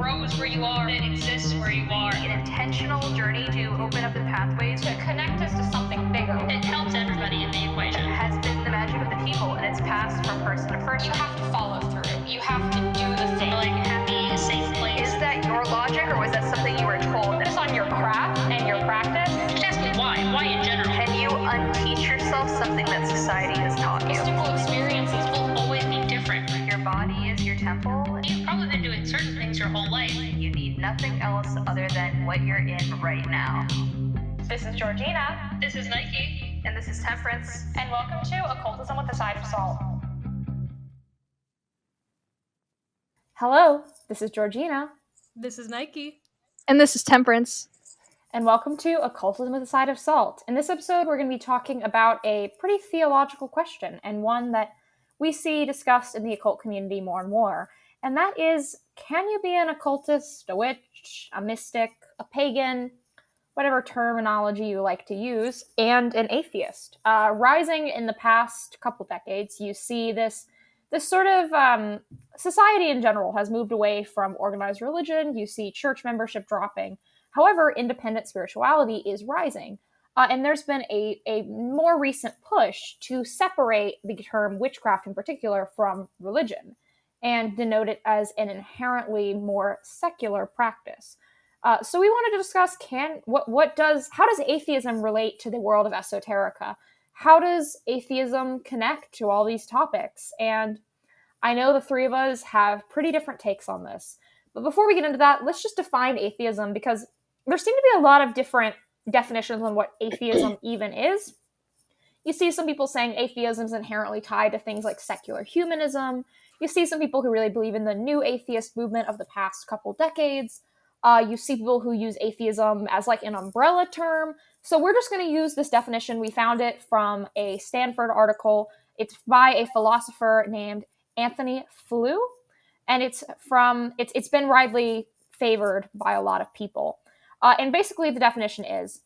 grows where you are, it exists where you are. An intentional journey to open up the pathways To connect us to something bigger. It helps everybody in the equation. has been the magic of the people, and it's passed from person to person. You have to follow through. You have to do the thing. Like happy, safe place. Is that your logic, or was that something you were told? Focus on your craft and your practice. Just ask me why. Why in general? Can you unteach yourself something that society has taught you? Mystical experiences will always be different. Your body is your temple. You've probably been doing certain things your whole life. You need nothing else other than what you're in right now. This is Georgina. This is Nike. And this is Temperance. And welcome to Occultism with a Side of Salt. Hello, this is Georgina. This is Nike. And this is Temperance. And welcome to Occultism with a Side of Salt. In this episode, we're going to be talking about a pretty theological question, and one that we see discussed in the occult community more and more. And that is, can you be an occultist, a witch, a mystic, a pagan, whatever terminology you like to use, and an atheist? Rising in the past couple decades, you see this sort of society in general has moved away from organized religion. You see church membership dropping. However, independent spirituality is rising. And there's been a more recent push to separate the term witchcraft in particular from religion and denote it as an inherently more secular practice. So we wanted to discuss how does atheism relate to the world of esoterica? How does atheism connect to all these topics? And I know the three of us have pretty different takes on this. But before we get into that, let's just define atheism, because there seem to be a lot of different definitions on what atheism even is. You see some people saying atheism is inherently tied to things like secular humanism. You see some people who really believe in the new atheist movement of the past couple decades. You see people who use atheism as like an umbrella term. So we're just going to use this definition. We found it from a Stanford article. It's by a philosopher named Anthony Flew, and it's been widely favored by a lot of people. And basically the definition is,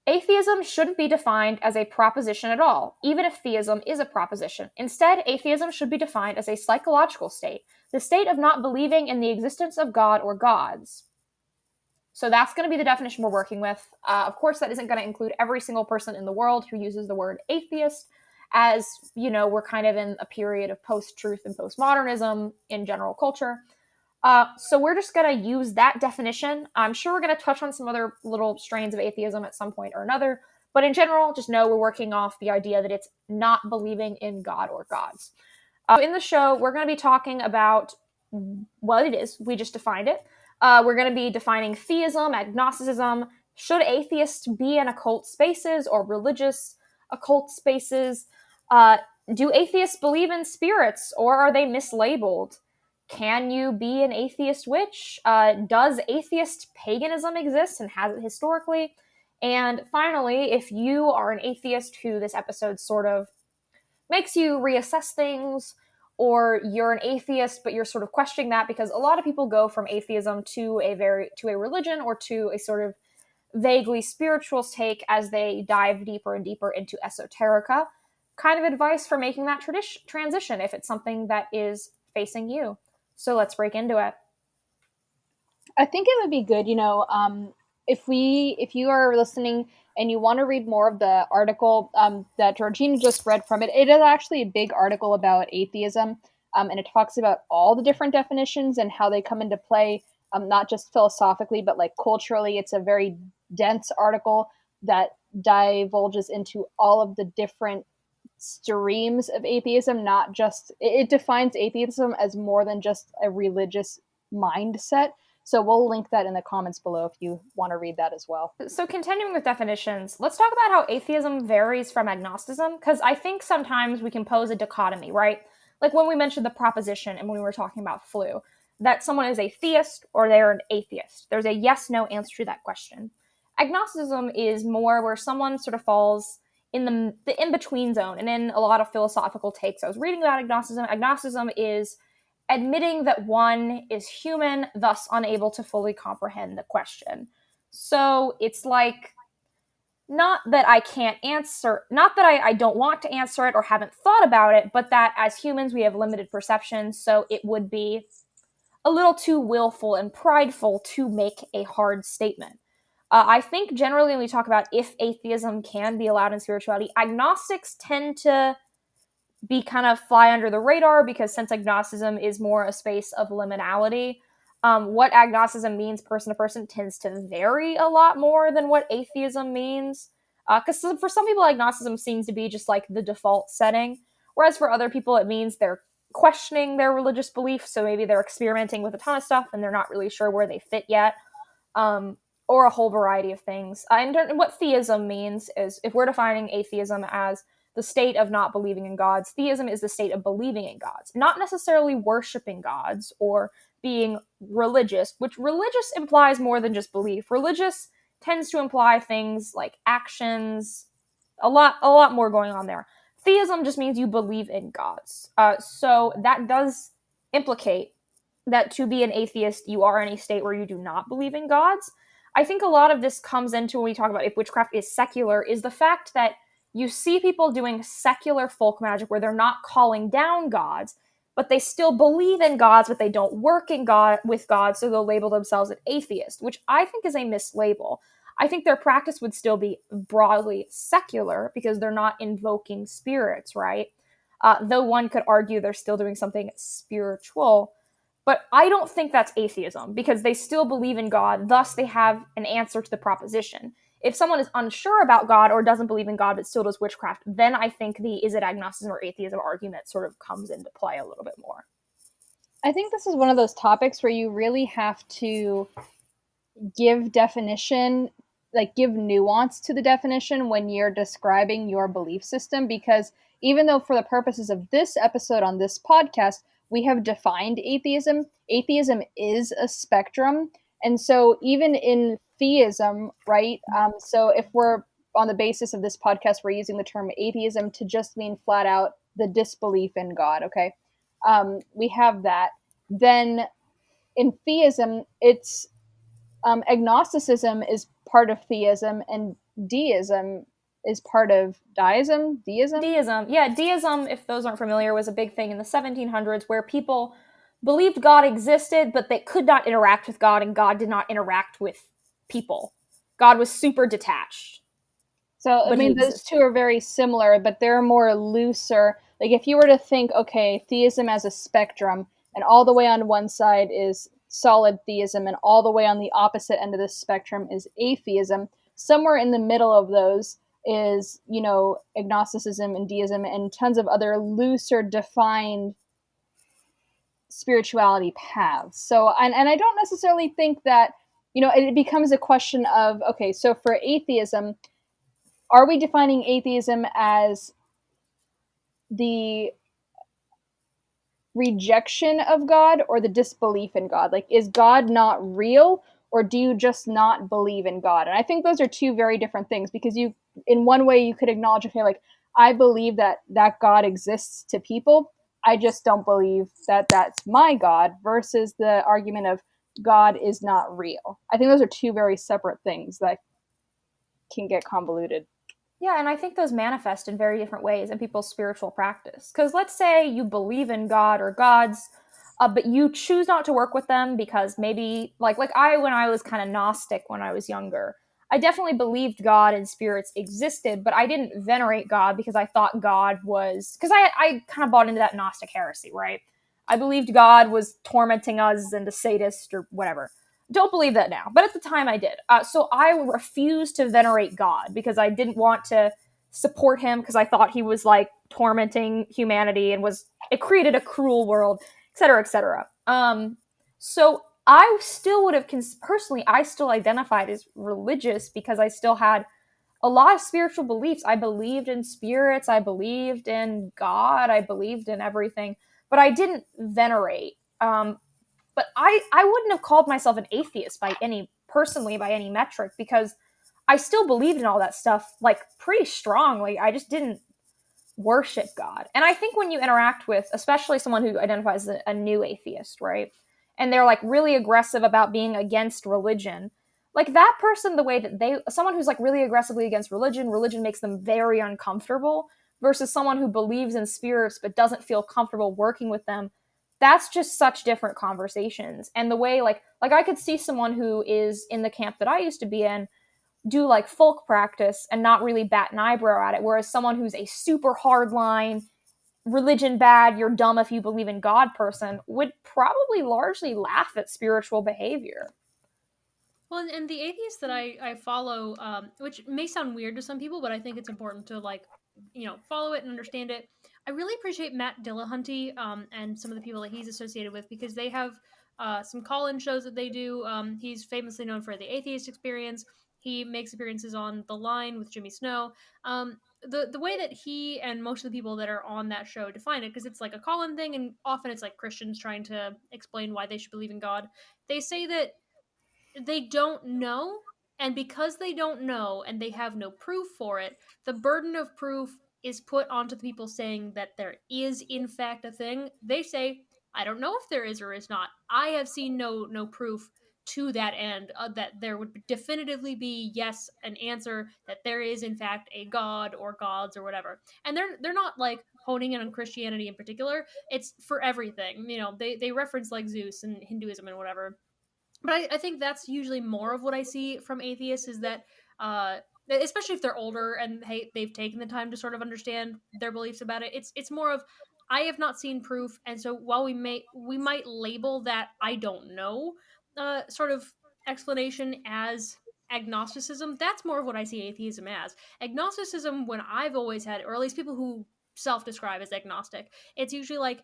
atheism shouldn't be defined as a proposition at all, even if theism is a proposition. Instead, atheism should be defined as a psychological state, the state of not believing in the existence of God or gods. So that's going to be the definition we're working with. Of course, that isn't going to include every single person in the world who uses the word atheist, as, you know, we're kind of in a period of post-truth and postmodernism in general culture. So we're just going to use that definition. I'm sure we're going to touch on some other little strains of atheism at some point or another. But in general, just know we're working off the idea that it's not believing in God or gods. In the show, we're going to be talking about what it is. We just defined it. We're going to be defining theism, agnosticism. Should atheists be in occult spaces or religious occult spaces? Do atheists believe in spirits, or are they mislabeled? Can you be an atheist witch? Does atheist paganism exist, and has it historically? And finally, if you are an atheist who this episode sort of makes you reassess things, or you're an atheist but you're sort of questioning that, because a lot of people go from atheism to a religion or to a sort of vaguely spiritual take as they dive deeper and deeper into esoterica. Kind of advice for making that transition if it's something that is facing you. So let's break into it. I think it would be good, if you are listening and you want to read more of the article that Georgina just read from it, it is actually a big article about atheism, and it talks about all the different definitions and how they come into play, not just philosophically, but like culturally. It's a very dense article that divulges into all of the different streams of atheism. Not just, it defines atheism as more than just a religious mindset. So we'll link that in the comments below if you want to read that as well. So continuing with definitions, let's talk about how atheism varies from agnosticism, because I think sometimes we can pose a dichotomy, right? Like when we mentioned the proposition and when we were talking about Flew, that someone is a theist or they're an atheist. There's a yes-no answer to that question. Agnosticism is more where someone sort of falls in the in-between zone. And in a lot of philosophical takes I was reading about agnosticism is admitting that one is human, thus unable to fully comprehend the question. So it's like, not that I can't answer, not that I don't want to answer it or haven't thought about it, but that as humans we have limited perception, so it would be a little too willful and prideful to make a hard statement. I think generally when we talk about if atheism can be allowed in spirituality, agnostics tend to be kind of fly under the radar because since agnosticism is more a space of liminality, what agnosticism means person to person tends to vary a lot more than what atheism means. Because for some people, agnosticism seems to be just like the default setting, whereas for other people, it means they're questioning their religious belief. So maybe they're experimenting with a ton of stuff and they're not really sure where they fit yet, or a whole variety of things. And what theism means is, if we're defining atheism as the state of not believing in gods, theism is the state of believing in gods, not necessarily worshiping gods or being religious, which religious implies more than just belief. Religious tends to imply things like actions, a lot more going on there. Theism just means you believe in gods. So that does implicate that to be an atheist, you are in a state where you do not believe in gods. I think a lot of this comes into when we talk about if witchcraft is secular, is the fact that you see people doing secular folk magic where they're not calling down gods, but they still believe in gods, but they don't work in God with gods, so they'll label themselves an atheist, which I think is a mislabel. I think their practice would still be broadly secular because they're not invoking spirits, right? Though one could argue they're still doing something spiritual. But I don't think that's atheism because they still believe in God, thus they have an answer to the proposition. If someone is unsure about God or doesn't believe in God but still does witchcraft, then I think the is it agnosticism or atheism argument sort of comes into play a little bit more. I think this is one of those topics where you really have to give definition, like give nuance to the definition when you're describing your belief system, because even though for the purposes of this episode on this podcast, we have defined atheism, atheism is a spectrum. And so even in theism, right? So if we're on the basis of this podcast, we're using the term atheism to just mean flat out the disbelief in God, okay? We have that. Then in theism, it's agnosticism is part of theism, and deism is part of deism. Deism, yeah, deism, if those aren't familiar, was a big thing in the 1700s where people believed God existed, but they could not interact with God, and God did not interact with people. God was super detached. So, I mean, those two are very similar, but they're more looser. Like, if you were to think, okay, theism as a spectrum, and all the way on one side is solid theism, and all the way on the opposite end of the spectrum is atheism, somewhere in the middle of those is, you know, agnosticism and deism and tons of other looser defined spirituality paths. So, and I don't necessarily think that, you know, it becomes a question of, okay, so for atheism, are we defining atheism as the rejection of God or the disbelief in God? Like, is God not real, or do you just not believe in God? And I think those are two very different things, because you, in one way, you could acknowledge, okay, like, I believe that God exists to people. I just don't believe that that's my God, versus the argument of God is not real. I think those are two very separate things that can get convoluted. Yeah, and I think those manifest in very different ways in people's spiritual practice. Because let's say you believe in God or gods, but you choose not to work with them because maybe, like I, when I was kind of Gnostic when I was younger, I definitely believed God and spirits existed, but I didn't venerate God because I thought God was, because I kind of bought into that Gnostic heresy, right? I believed God was tormenting us and a sadist or whatever. Don't believe that now, but at the time I did. So I refused to venerate God because I didn't want to support him because I thought he was like tormenting humanity and it created a cruel world, etc., etc. So I still would have, personally, I still identified as religious because I still had a lot of spiritual beliefs. I believed in spirits, I believed in God, I believed in everything, but I didn't venerate. But I wouldn't have called myself an atheist by any metric, because I still believed in all that stuff, like, pretty strongly. I just didn't worship God. And I think when you interact with, especially someone who identifies as a new atheist, right? And they're like really aggressive about being against religion, like that person, the way that someone who's like really aggressively against religion makes them very uncomfortable, versus someone who believes in spirits but doesn't feel comfortable working with them that's just such different conversations. And the way like I could see someone who is in the camp that I used to be in do like folk practice and not really bat an eyebrow at it, whereas someone who's a super hardline religion bad, you're dumb if you believe in God person would probably largely laugh at spiritual behavior. Well, and the atheists that I follow, which may sound weird to some people, but I think it's important to like, follow it and understand it. I really appreciate Matt Dillahunty and some of the people that he's associated with because they have some call-in shows that they do. He's famously known for the Atheist Experience. He makes appearances on The Line with Jimmy Snow. The way that he and most of the people that are on that show define it, because it's like a call-in thing, and often it's like Christians trying to explain why they should believe in God. They say that they don't know, and because they don't know and they have no proof for it, the burden of proof is put onto the people saying that there is in fact a thing. They say, I don't know if there is or is not. I have seen no proof to that end, that there would definitively be yes an answer that there is in fact a god or gods or whatever. And they're not like honing in on Christianity in particular. It's for everything. They reference like Zeus and Hinduism and whatever, but I think that's usually more of what I see from atheists is that, especially if they're older and they've taken the time to sort of understand their beliefs about it. It's more of I have not seen proof, and so while we might label that I don't know sort of explanation as agnosticism, that's more of what I see atheism as. Agnosticism, when I've always had, or at least people who self-describe as agnostic, it's usually like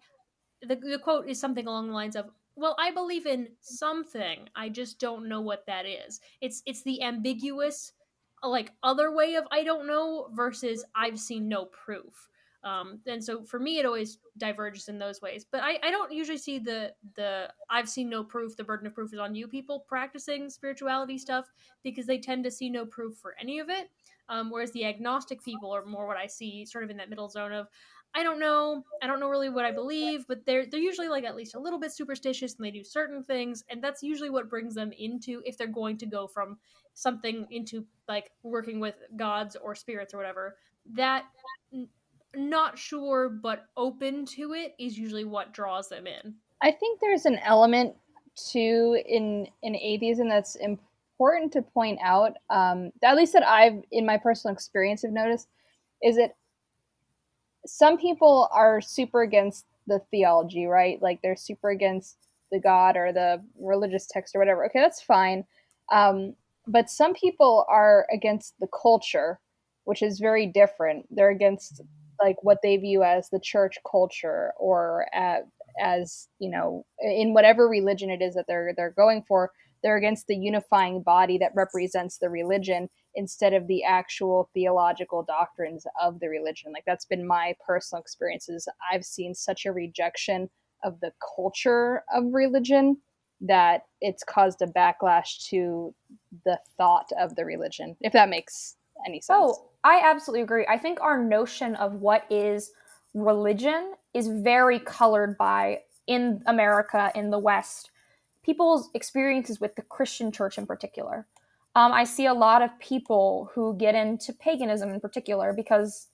the quote is something along the lines of, well, I believe in something, I just don't know what that is. It's the ambiguous like other way of I don't know versus I've seen no proof. And so for me it always diverges in those ways, but I don't usually see the I've seen no proof, the burden of proof is on you people practicing spirituality stuff, because they tend to see no proof for any of it. Whereas the agnostic people are more what I see sort of in that middle zone of I don't know. I don't know really what I believe, but they're usually like at least a little bit superstitious and they do certain things, and that's usually what brings them into, if they're going to go from something into like working with gods or spirits or whatever. That not sure but open to it is usually what draws them in. I think there's an element too in atheism that's important to point out, at least that I've in my personal experience have noticed, is that some people are super against the theology, right? Like they're super against the God or the religious text or whatever. Okay, that's fine. But some people are against the culture, which is very different. They're against like what they view as the church culture, or as in whatever religion it is that they're going for. They're against the unifying body that represents the religion instead of the actual theological doctrines of the religion. Like that's been my personal experiences. I've seen such a rejection of the culture of religion that it's caused a backlash to the thought of the religion, if that makes any sense. Oh, I absolutely agree. I think our notion of what is religion is very colored by, in America, in the West, people's experiences with the Christian church in particular. I see a lot of people who get into paganism in particular because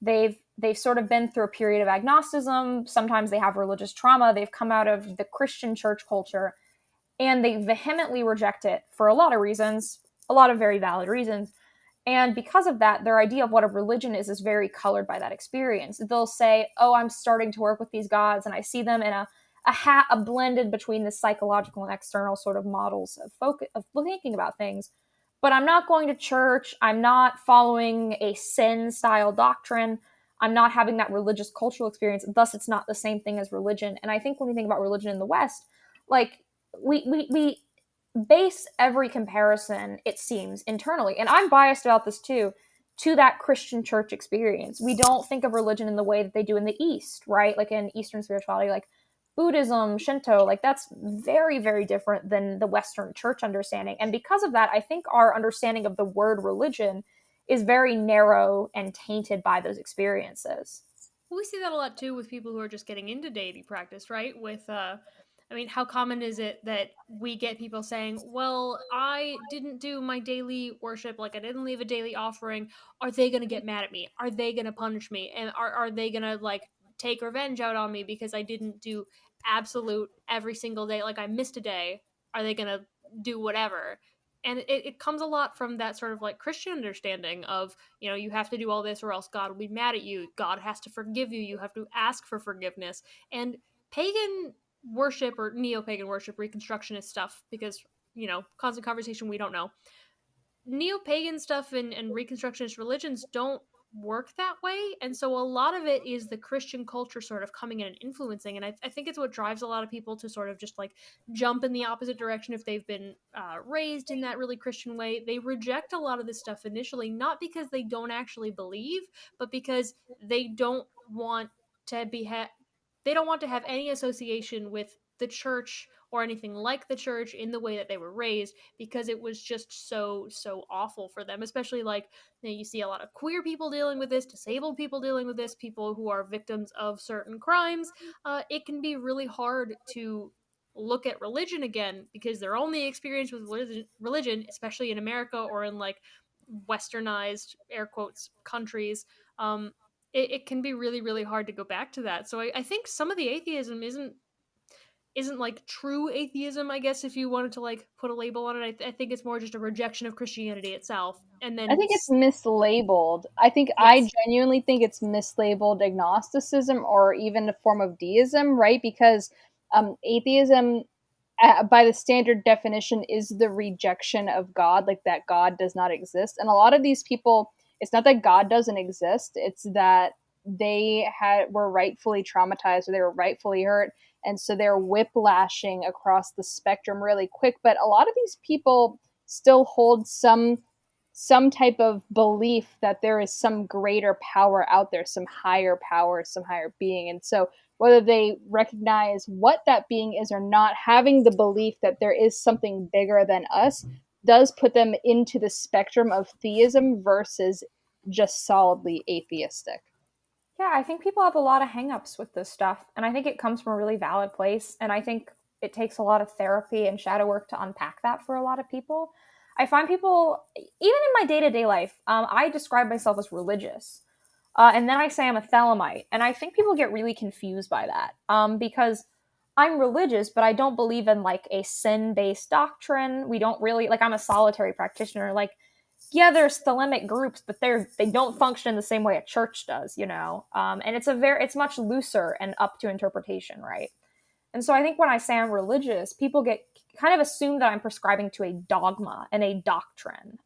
they've sort of been through a period of agnosticism. Sometimes they have religious trauma. They've come out of the Christian church culture and they vehemently reject it for a lot of reasons, a lot of very valid reasons. And because of that, their idea of what a religion is very colored by that experience. They'll say, oh, I'm starting to work with these gods and I see them in a blended between the psychological and external sort of models of thinking about things. But I'm not going to church. I'm not following a sin style doctrine. I'm not having that religious cultural experience. Thus, it's not the same thing as religion. And I think when we think about religion in the West, like we base every comparison, it seems, internally. And I'm biased about this too, to that Christian church experience. We don't think of religion in the way that they do in the East, right? Like in Eastern spirituality, like Buddhism, Shinto, like that's very, very different than the Western church understanding. And because of that, I think our understanding of the word religion is very narrow and tainted by those experiences. We see that a lot too with people who are just getting into deity practice, right? I mean, how common is it that we get people saying, well, I didn't do my daily worship, like I didn't leave a daily offering. Are they going to get mad at me? Are they going to punish me? And are they going to like take revenge out on me because I didn't do absolute every single day. Like, I missed a day, are they gonna do whatever? And it comes a lot from that sort of like Christian understanding of, you know, you have to do all this or else God will be mad at you. God has to forgive you. You have to ask for forgiveness. And pagan worship or neo-pagan worship, Reconstructionist stuff, because, you know, constant conversation, we don't know. Neo-pagan stuff and Reconstructionist religions don't work that way, and so a lot of it is the Christian culture sort of coming in and influencing, and I think it's what drives a lot of people to sort of just like jump in the opposite direction if they've been raised in that really Christian way. They reject a lot of this stuff initially, not because they don't actually believe, but because they don't want to they don't want to have any association with the church or anything like the church in the way that they were raised, because it was just so awful for them. Especially like, you know, you see a lot of queer people dealing with this, disabled people dealing with this, people who are victims of certain crimes. It can be really hard to look at religion again because their only experience with religion, especially in America or in like westernized air quotes countries, it can be really hard to go back to that. So I think some of the atheism isn't like true atheism, I guess, if you wanted to like put a label on it. I think it's more just a rejection of Christianity itself. And I then think it's mislabeled. I yes. genuinely think it's mislabeled agnosticism or even a form of deism, right? Because atheism, by the standard definition, is the rejection of God, like that God does not exist. And a lot of these people, it's not that God doesn't exist; it's that were rightfully traumatized or they were rightfully hurt, and so they're whiplashing across the spectrum really quick. But a lot of these people still hold some type of belief that there is some greater power out there, some higher power, some higher being. And so whether they recognize what that being is or not, having the belief that there is something bigger than us does put them into the spectrum of theism versus just solidly atheistic. Yeah, I think people have a lot of hangups with this stuff, and I think it comes from a really valid place, and I think it takes a lot of therapy and shadow work to unpack that for a lot of people. I find people, even in my day-to-day life, I describe myself as religious, and then I say I'm a Thelemite, and I think people get really confused by that, because I'm religious, but I don't believe in like a sin-based doctrine. We don't really like. I'm a solitary practitioner. Like, yeah, there's thelemic groups, but they don't function in the same way a church does, you know. And it's much looser and up to interpretation, right? And so I think when I say I'm religious, people get kind of assume that I'm prescribing to a dogma and a doctrine,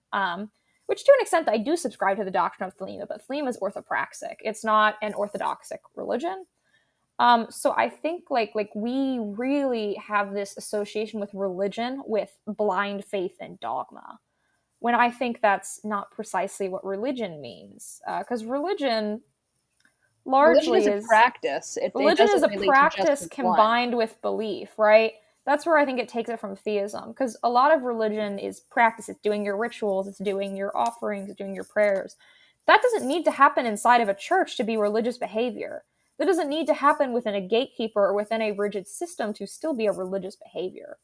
which to an extent I do subscribe to the doctrine of Thelema, but Thelema is orthopraxic. It's not an orthodoxic religion. So I think like we really have this association with religion with blind faith and dogma, when I think that's not precisely what religion means. Because religion Religion largely is a is practice. It religion is doesn't a relate to practice just one. combined with belief, right? That's where I think it takes it from theism, because a lot of religion is practice. It's doing your rituals, it's doing your offerings, it's doing your prayers. That doesn't need to happen inside of a church to be religious behavior. That doesn't need to happen within a gatekeeper or within a rigid system to still be a religious behavior.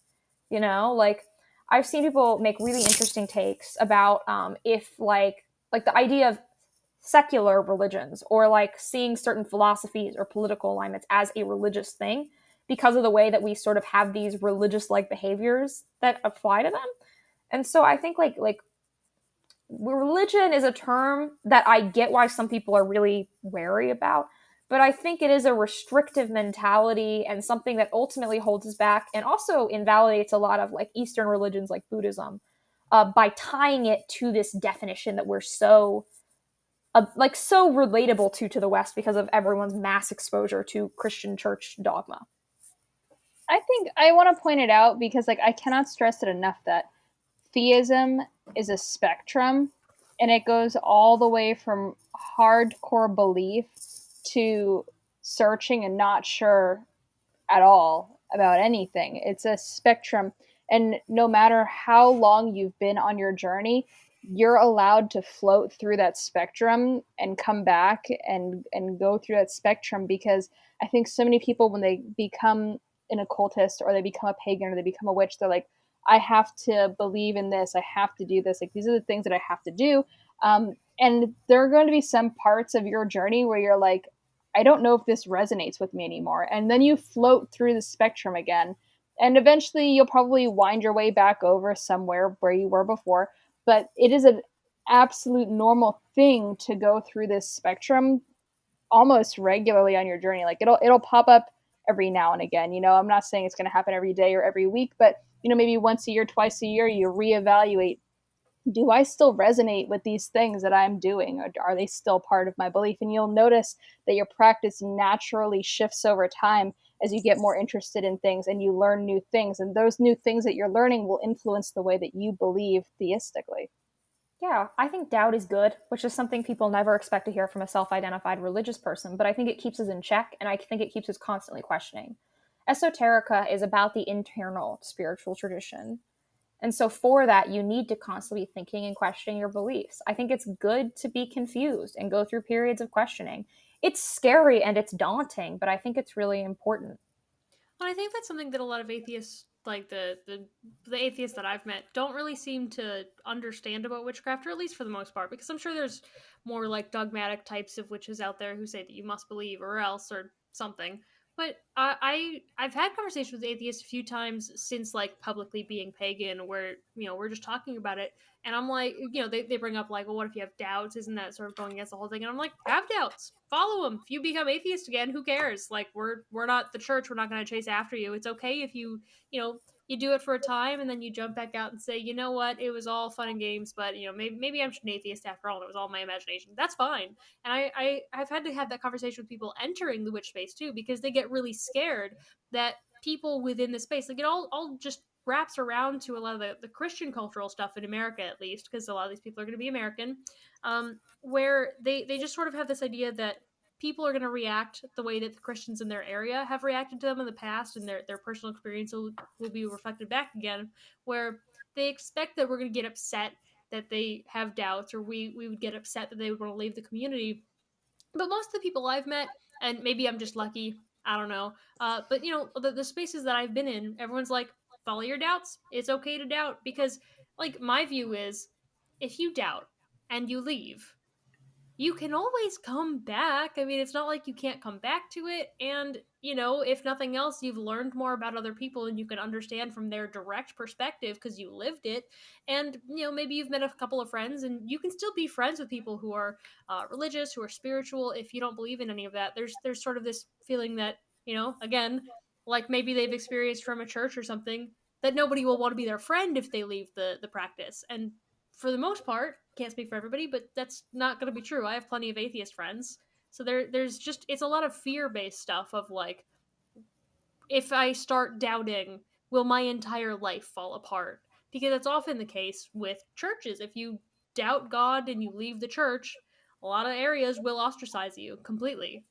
You know, like I've seen people make really interesting takes about if like the idea of secular religions or like seeing certain philosophies or political alignments as a religious thing because of the way that we sort of have these religious like behaviors that apply to them. And so I think like religion is a term that I get why some people are really wary about, but I think it is a restrictive mentality and something that ultimately holds us back and also invalidates a lot of like Eastern religions like Buddhism, by tying it to this definition that we're so so relatable to the West because of everyone's mass exposure to Christian church dogma. I think I want to point it out because like I cannot stress it enough that theism is a spectrum, and it goes all the way from hardcore belief to searching and not sure at all about anything. It's a spectrum, and no matter how long you've been on your journey, you're allowed to float through that spectrum and come back and go through that spectrum, because I think so many people, when they become an occultist or they become a pagan or they become a witch, they're like, I have to believe in this, I have to do this, like these are the things that I have to do. And there are going to be some parts of your journey where you're like, I don't know if this resonates with me anymore. And then you float through the spectrum again. And eventually you'll probably wind your way back over somewhere where you were before. But it is an absolute normal thing to go through this spectrum almost regularly on your journey. Like it'll pop up every now and again. I'm not saying it's going to happen every day or every week, but maybe once a year, twice a year, you reevaluate, do I still resonate with these things that I'm doing, or are they still part of my belief? And you'll notice that your practice naturally shifts over time as you get more interested in things and you learn new things, and those new things that you're learning will influence the way that you believe theistically. Yeah, I think doubt is good, which is something people never expect to hear from a self-identified religious person, but I think it keeps us in check, and I think it keeps us constantly questioning. Esoterica is about the internal spiritual tradition. And so for that, you need to constantly be thinking and questioning your beliefs. I think it's good to be confused and go through periods of questioning. It's scary and it's daunting, but I think it's really important. And I think that's something that a lot of atheists, like the atheists that I've met, don't really seem to understand about witchcraft, or at least for the most part, because I'm sure there's more like dogmatic types of witches out there who say that you must believe or else or something. But I've had conversations with atheists a few times since like publicly being pagan, where we're just talking about it, and I'm like, they bring up like, well, what if you have doubts? Isn't that sort of going against the whole thing? And I'm like, have doubts, follow them. If you become atheist again, who cares? Like, we're not the church. We're not going to chase after you. It's okay if you do it for a time and then you jump back out and say, you know what, it was all fun and games, but maybe I'm just an atheist after all, and it was all my imagination. That's fine. And I've had to have that conversation with people entering the witch space too, because they get really scared that people within the space, like, it all just wraps around to a lot of the Christian cultural stuff in America, at least, because a lot of these people are going to be American, where they just sort of have this idea that people are going to react the way that the Christians in their area have reacted to them in the past, and their personal experience will be reflected back again, where they expect that we're going to get upset that they have doubts, or we would get upset that they would want to leave the community. But most of the people I've met, and maybe I'm just lucky, I don't know, but the spaces that I've been in, everyone's like, follow your doubts. It's okay to doubt, because like my view is, if you doubt and you leave, you can always come back. I mean, it's not like you can't come back to it. And, if nothing else, you've learned more about other people and you can understand from their direct perspective because you lived it. And, maybe you've met a couple of friends, and you can still be friends with people who are religious, who are spiritual. If you don't believe in any of that, there's sort of this feeling that, again, like maybe they've experienced from a church or something, that nobody will want to be their friend if they leave the practice. And for the most part, can't speak for everybody, but that's not going to be true. I have plenty of atheist friends. So there's just, it's a lot of fear-based stuff of like, if I start doubting, will my entire life fall apart? Because that's often the case with churches. If you doubt God and you leave the church, a lot of areas will ostracize you completely.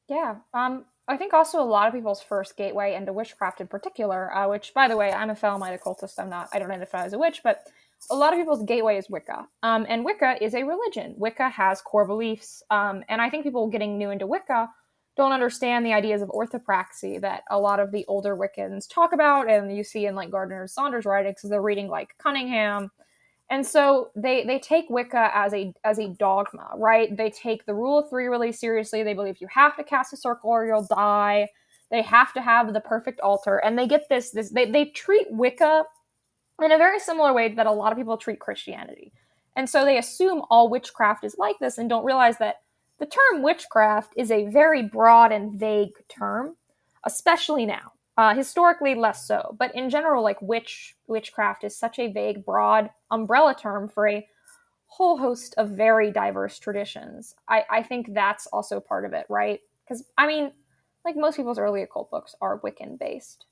Yeah. I think also a lot of people's first gateway into witchcraft in particular, which, by the way, I'm a Phalamite occultist. I don't identify as a witch, but a lot of people's gateway is Wicca. And Wicca is a religion. Wicca has core beliefs. And I think people getting new into Wicca don't understand the ideas of orthopraxy that a lot of the older Wiccans talk about, and you see in like Gardner Saunders' writings, because they're reading like Cunningham. And so they take Wicca as a dogma, right? They take the rule of three really seriously. They believe you have to cast a circle or you'll die. They have to have the perfect altar. And they get they treat Wicca in a very similar way that a lot of people treat Christianity. And so they assume all witchcraft is like this and don't realize that the term witchcraft is a very broad and vague term, especially now. Historically, less so. But in general, like witchcraft is such a vague, broad umbrella term for a whole host of very diverse traditions. I think that's also part of it, right? Because, I mean, like most people's early occult books are Wiccan based.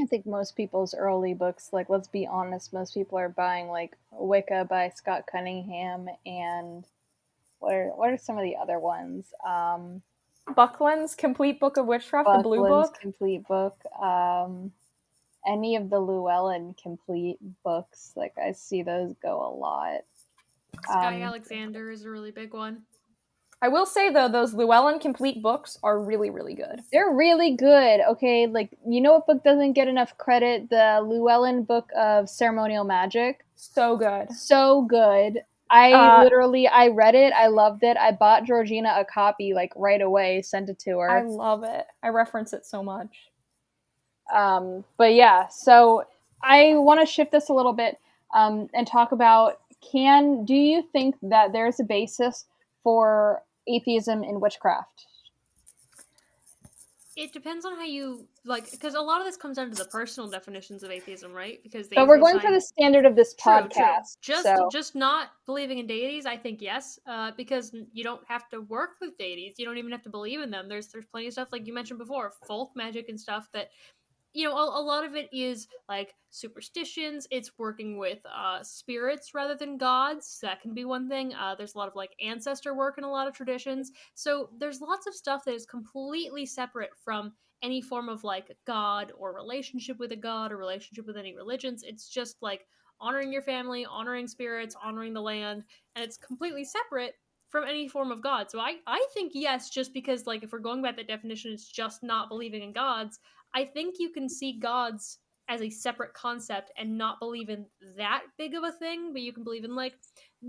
I think most people's early books, like, let's be honest, most people are buying like Wicca by Scott Cunningham, and what are some of the other ones? Buckland's Complete Book of Witchcraft, the blue book. Complete Book. Any of the Llewellyn complete books, like I see those go a lot. Sky Alexander is a really big one. I will say, though, those Llewellyn complete books are really, really good. They're really good. Okay, like, you know what book doesn't get enough credit? The Llewellyn book of Ceremonial Magic. So good. So good. I read it. I loved it. I bought Georgina a copy like right away, sent it to her. I love it. I reference it so much. But yeah, so I want to shift this a little bit and talk about do you think that there's a basis for atheism in witchcraft? It depends on how you like, because a lot of this comes down to the personal definitions of atheism, right? Because But we're going for the standard of this podcast. Just not believing in deities, I think yes, because you don't have to work with deities. You don't even have to believe in them. There's plenty of stuff like you mentioned before, folk magic and stuff that, you know, a lot of it is like superstitions. It's working with spirits rather than gods. That can be one thing. There's a lot of like ancestor work in a lot of traditions. So there's lots of stuff that is completely separate from any form of like god or relationship with a god or relationship with any religions. It's just like honoring your family, honoring spirits, honoring the land, and it's completely separate from any form of god. So I think yes, just because like if we're going by that definition, it's just not believing in gods. I think you can see gods as a separate concept and not believe in that big of a thing, but you can believe in like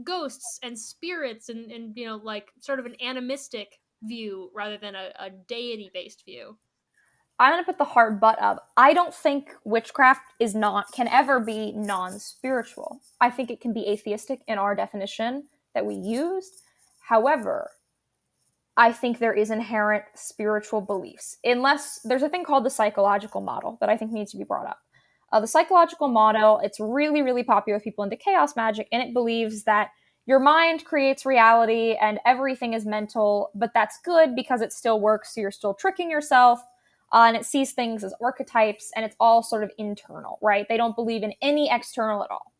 ghosts and spirits and you know, like sort of an animistic view rather than a deity based view. I'm gonna put the hard butt up. I don't think witchcraft can ever be non-spiritual. I think it can be atheistic in our definition that we used. However, I think there is inherent spiritual beliefs, unless there's a thing called the psychological model that I think needs to be brought up. The psychological model, it's really, really popular with people into chaos magic, and it believes that your mind creates reality and everything is mental, but that's good because it still works, so you're still tricking yourself, and it sees things as archetypes, and it's all sort of internal, right? They don't believe in any external at all.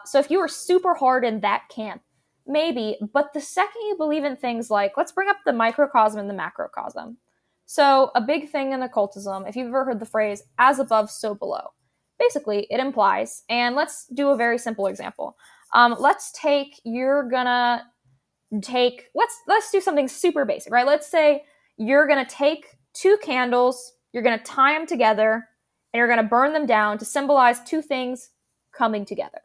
So if you were super hard in that camp, maybe, but the second you believe in things like, let's bring up the microcosm and the macrocosm. So a big thing in occultism, if you've ever heard the phrase, as above, so below. Basically, it implies, and let's do a very simple example. Let's do something super basic, right? Let's say you're gonna take two candles, you're gonna tie them together, and you're gonna burn them down to symbolize two things coming together.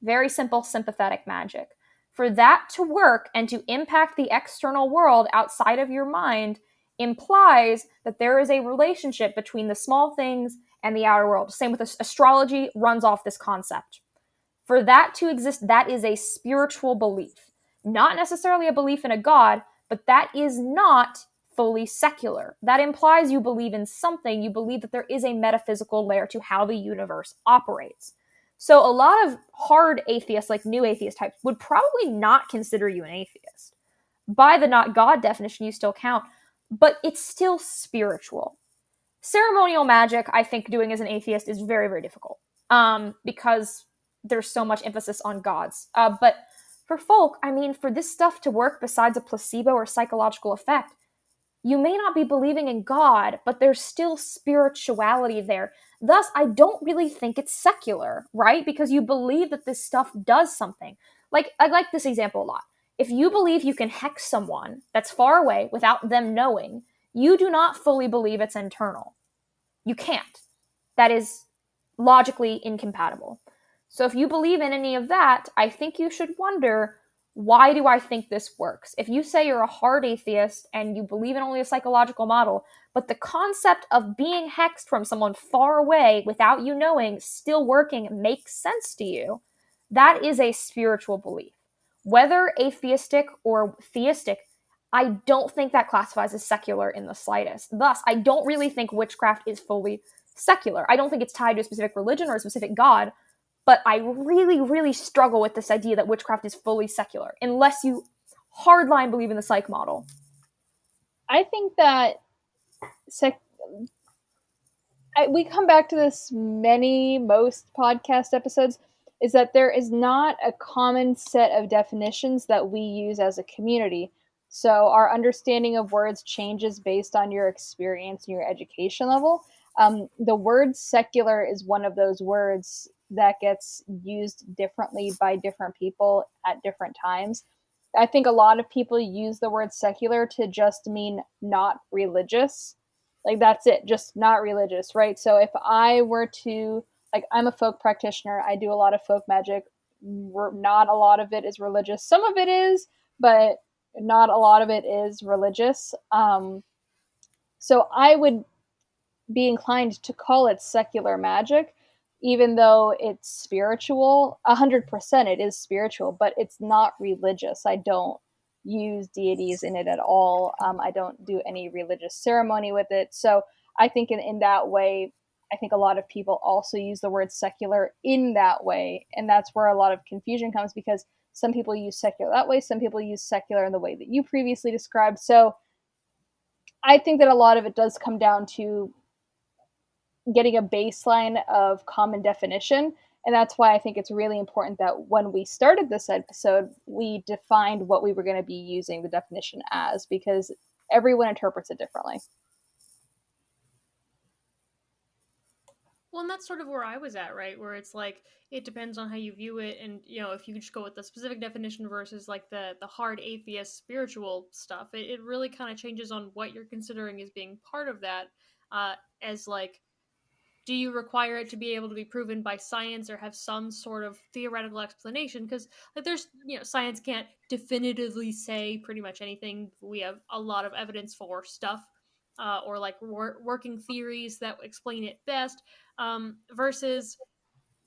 Very simple, sympathetic magic. For that to work and to impact the external world outside of your mind implies that there is a relationship between the small things and the outer world. Same with astrology, runs off this concept. For that to exist, that is a spiritual belief. Not necessarily a belief in a god, but that is not fully secular. That implies you believe in something. You believe that there is a metaphysical layer to how the universe operates. So a lot of hard atheists, like new atheist types, would probably not consider you an atheist. By the not God definition, you still count, but it's still spiritual. Ceremonial magic, I think, doing as an atheist is very, very difficult because there's so much emphasis on gods. But for folk, I mean, for this stuff to work besides a placebo or psychological effect, you may not be believing in God, but there's still spirituality there. Thus, I don't really think it's secular, right? Because you believe that this stuff does something. Like, I like this example a lot. If you believe you can hex someone that's far away without them knowing, you do not fully believe it's internal. You can't. That is logically incompatible. So if you believe in any of that, I think you should wonder, why do I think this works? If you say you're a hard atheist and you believe in only a psychological model, but the concept of being hexed from someone far away without you knowing still working makes sense to you, that is a spiritual belief. Whether atheistic or theistic, I don't think that classifies as secular in the slightest. Thus, I don't really think witchcraft is fully secular. I don't think it's tied to a specific religion or a specific god, but I really, really struggle with this idea that witchcraft is fully secular, unless you hardline believe in the psych model. I think that we come back to this most podcast episodes, is that there is not a common set of definitions that we use as a community. So our understanding of words changes based on your experience and your education level. The word secular is one of those words that gets used differently by different people at different times. I think a lot of people use the word secular to just mean not religious. Like, that's it, just not religious, right? So if I were to, like, I'm a folk practitioner, I do a lot of folk magic. not a lot of it is religious. Some of it is, but not a lot of it is religious. So I would be inclined to call it secular magic, even though it's spiritual. 100% it is spiritual, but it's not religious. I don't use deities in it at all. I don't do any religious ceremony with it. So I think in that way, I think a lot of people also use the word secular in that way. And that's where a lot of confusion comes, because some people use secular that way, some people use secular in the way that you previously described. So I think that a lot of it does come down to getting a baseline of common definition. And that's why I think it's really important that when we started this episode, we defined what we were going to be using the definition as, because everyone interprets it differently. Well, and that's sort of where I was at, right? Where it's like, it depends on how you view it. And, if you just go with the specific definition versus like the hard atheist spiritual stuff, it really kind of changes on what you're considering as being part of that. As like, do you require it to be able to be proven by science or have some sort of theoretical explanation? Because like there's, science can't definitively say pretty much anything. We have a lot of evidence for stuff, or like working theories that explain it best, versus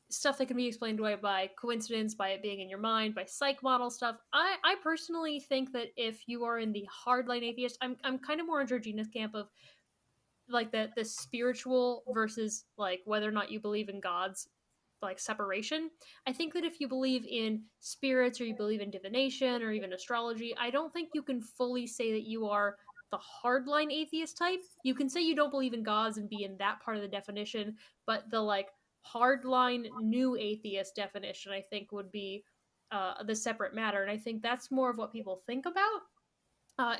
stuff that can be explained away by coincidence, by it being in your mind, by psych model stuff. I personally think that if you are in the hardline atheist, I'm kind of more in Georgina's camp of like the spiritual versus like whether or not you believe in God's like separation. I think that if you believe in spirits or you believe in divination or even astrology, I don't think you can fully say that you are the hardline atheist type. You can say you don't believe in gods and be in that part of the definition, but the like hardline new atheist definition I think would be the separate matter. And I think that's more of what people think about.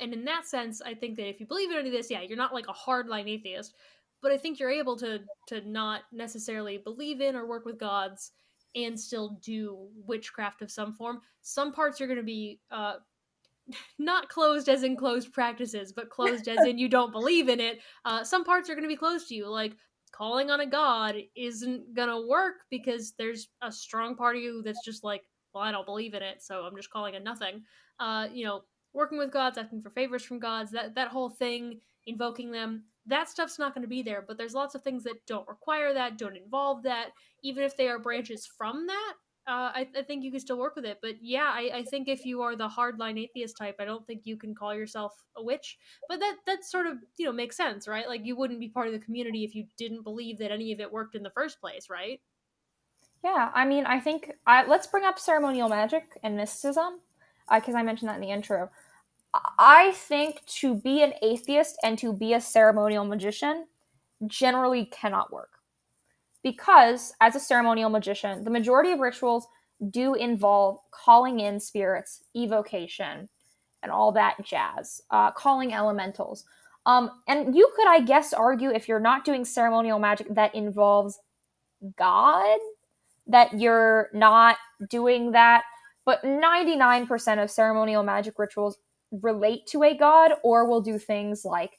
And in that sense, I think that if you believe in any of this, yeah, you're not like a hardline atheist, but I think you're able to not necessarily believe in or work with gods and still do witchcraft of some form. Some parts are going to be not closed as in closed practices, but closed as in you don't believe in it. Some parts are going to be closed to you, like calling on a god isn't going to work because there's a strong part of you that's just like, well, I don't believe in it, so I'm just calling it nothing. Working with gods, asking for favors from gods, that whole thing, invoking them, that stuff's not going to be there. But there's lots of things that don't require that, don't involve that, even if they are branches from that. I think you can still work with it. But yeah, I think if you are the hardline atheist type, I don't think you can call yourself a witch. But that sort of, makes sense, right? Like you wouldn't be part of the community if you didn't believe that any of it worked in the first place, right? Yeah, I mean, I think let's bring up ceremonial magic and mysticism, because I mentioned that in the intro. I think to be an atheist and to be a ceremonial magician generally cannot work. Because as a ceremonial magician, the majority of rituals do involve calling in spirits, evocation, and all that jazz, calling elementals. And you could, I guess, argue if you're not doing ceremonial magic that involves God, that you're not doing that. But 99% of ceremonial magic rituals relate to a god or will do things like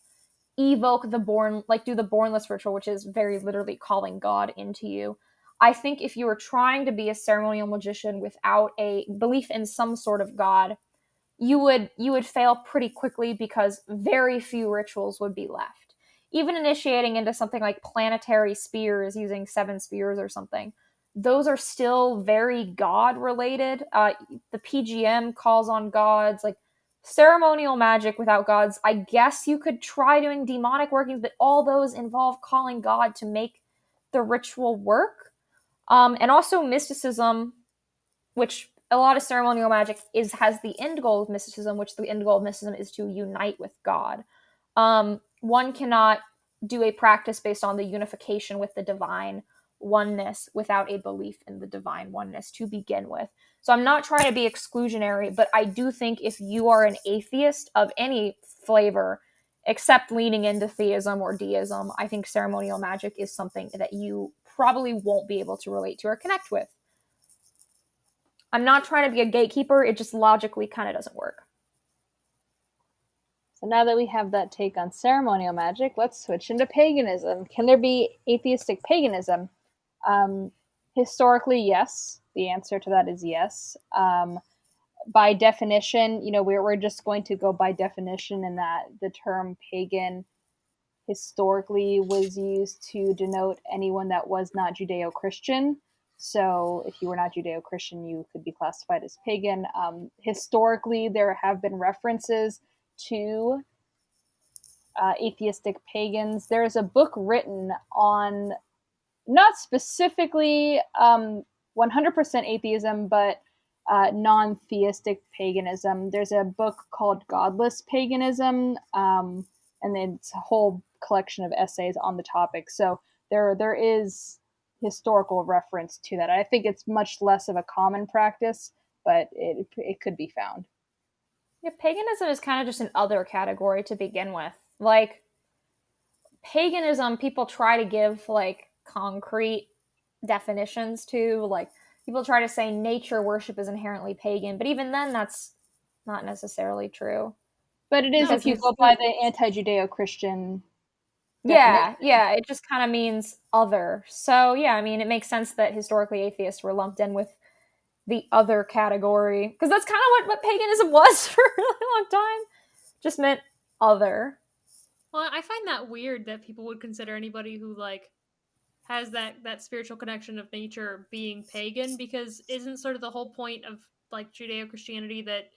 evoke the born, like do the bornless ritual, which is very literally calling God into you. I think if you were trying to be a ceremonial magician without a belief in some sort of god, you would fail pretty quickly because very few rituals would be left. Even initiating into something like planetary spears using 7 spears or something, those are still very god related. The PGM calls on gods, like ceremonial magic without gods. I guess you could try doing demonic workings, but all those involve calling God to make the ritual work. And also mysticism, which a lot of ceremonial magic has the end goal of mysticism, which the end goal of mysticism is to unite with God. One cannot do a practice based on the unification with the divine oneness without a belief in the divine oneness to begin with. So I'm not trying to be exclusionary, but I do think if you are an atheist of any flavor, except leaning into theism or deism, I think ceremonial magic is something that you probably won't be able to relate to or connect with. I'm not trying to be a gatekeeper, it just logically kind of doesn't work. So now that we have that take on ceremonial magic, let's switch into paganism. Can there be atheistic paganism? Historically, yes. the answer to that is yes. By definition, we're just going to go by definition, in that the term pagan historically was used to denote anyone that was not Judeo-Christian. So if you were not Judeo-Christian, you could be classified as pagan. Historically, there have been references to atheistic pagans. There's a book written on, not specifically 100% atheism, but non-theistic paganism. There's a book called Godless Paganism, and it's a whole collection of essays on the topic. So there is historical reference to that. I think it's much less of a common practice, but it could be found. Yeah, paganism is kind of just an other category to begin with. Like, paganism, people try to give, like, concrete definitions to. Like, people try to say nature worship is inherently pagan, but even then, that's not necessarily true. But it is if you go by the anti-Judeo-Christian definition. Yeah, it just kind of means other. So, yeah, I mean, it makes sense that historically atheists were lumped in with the other category, because that's kind of what paganism was for a really long time. Just meant other. Well, I find that weird that people would consider anybody who, like, has that spiritual connection of nature being pagan, because isn't sort of the whole point of, like, Judeo-Christianity that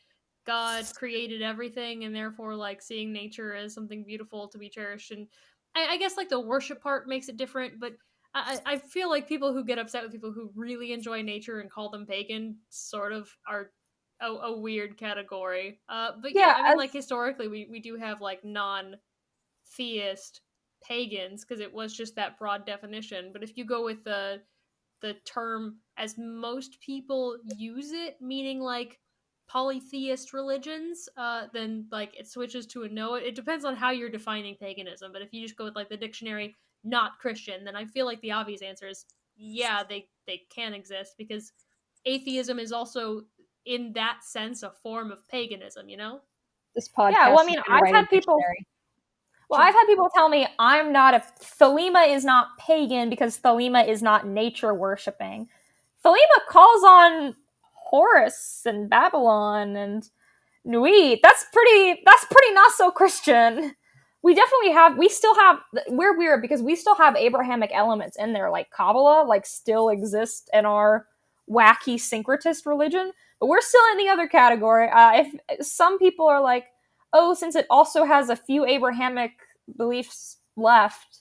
God created everything, and therefore, like, seeing nature as something beautiful to be cherished? And I guess, like, the worship part makes it different, but I feel like people who get upset with people who really enjoy nature and call them pagan sort of are a weird category. But yeah, I mean, like, historically, we do have, like, non-theist pagans, because it was just that broad definition. But if you go with the term as most people use it, meaning, like, polytheist religions, then, like, it switches to a no. It depends on how you're defining paganism, but if you just go with, like, the dictionary, not Christian, then I feel like the obvious answer is yeah, they can exist, because atheism is also, in that sense, a form of paganism, you know? This podcast Yeah, well, I mean, I've had people tell me Thelema is not pagan because Thelema is not nature worshipping. Thelema calls on Horus and Babylon and Nuit. That's pretty not so Christian. We're weird because we still have Abrahamic elements in there, like Kabbalah, like, still exist in our wacky syncretist religion, but we're still in the other category. If some people are like, oh, since it also has a few Abrahamic beliefs left,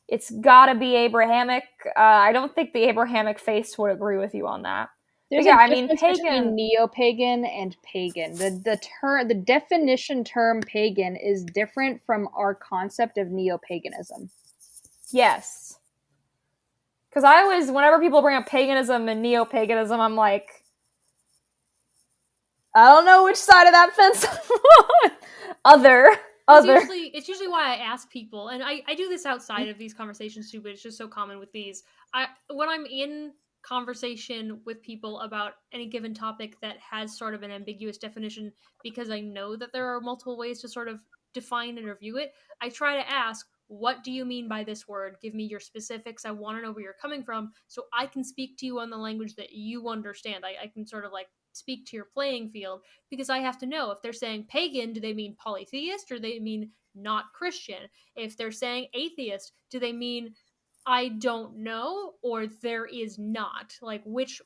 it's gotta be Abrahamic. I don't think the Abrahamic faith would agree with you on that. There's a difference between neo-pagan and pagan. The definition term pagan is different from our concept of neo-paganism. Yes. Because whenever people bring up paganism and neo-paganism, I'm like, I don't know which side of that fence I'm on. Other. It's usually why I ask people, and I do this outside of these conversations too, but it's just so common with these. When I'm in conversation with people about any given topic that has sort of an ambiguous definition, because I know that there are multiple ways to sort of define and review it, I try to ask, what do you mean by this word? Give me your specifics. I want to know where you're coming from, so I can speak to you on the language that you understand. I can sort of, like, speak to your playing field, because I have to know, if they're saying pagan, do they mean polytheist, or do they mean not Christian? If they're saying atheist, do they mean I don't know, or there is not? Like, which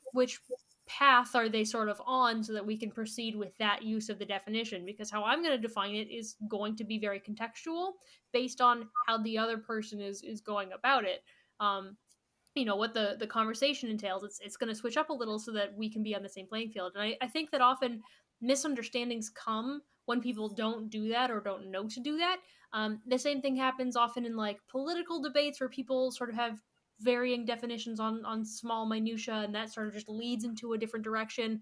path are they sort of on, so that we can proceed with that use of the definition? Because how I'm going to define it is going to be very contextual, based on how the other person is going about it. What the conversation entails. It's going to switch up a little so that we can be on the same playing field. And I think that often misunderstandings come when people don't do that, or don't know to do that. The same thing happens often in, like, political debates, where people sort of have varying definitions on small minutia, and that sort of just leads into a different direction.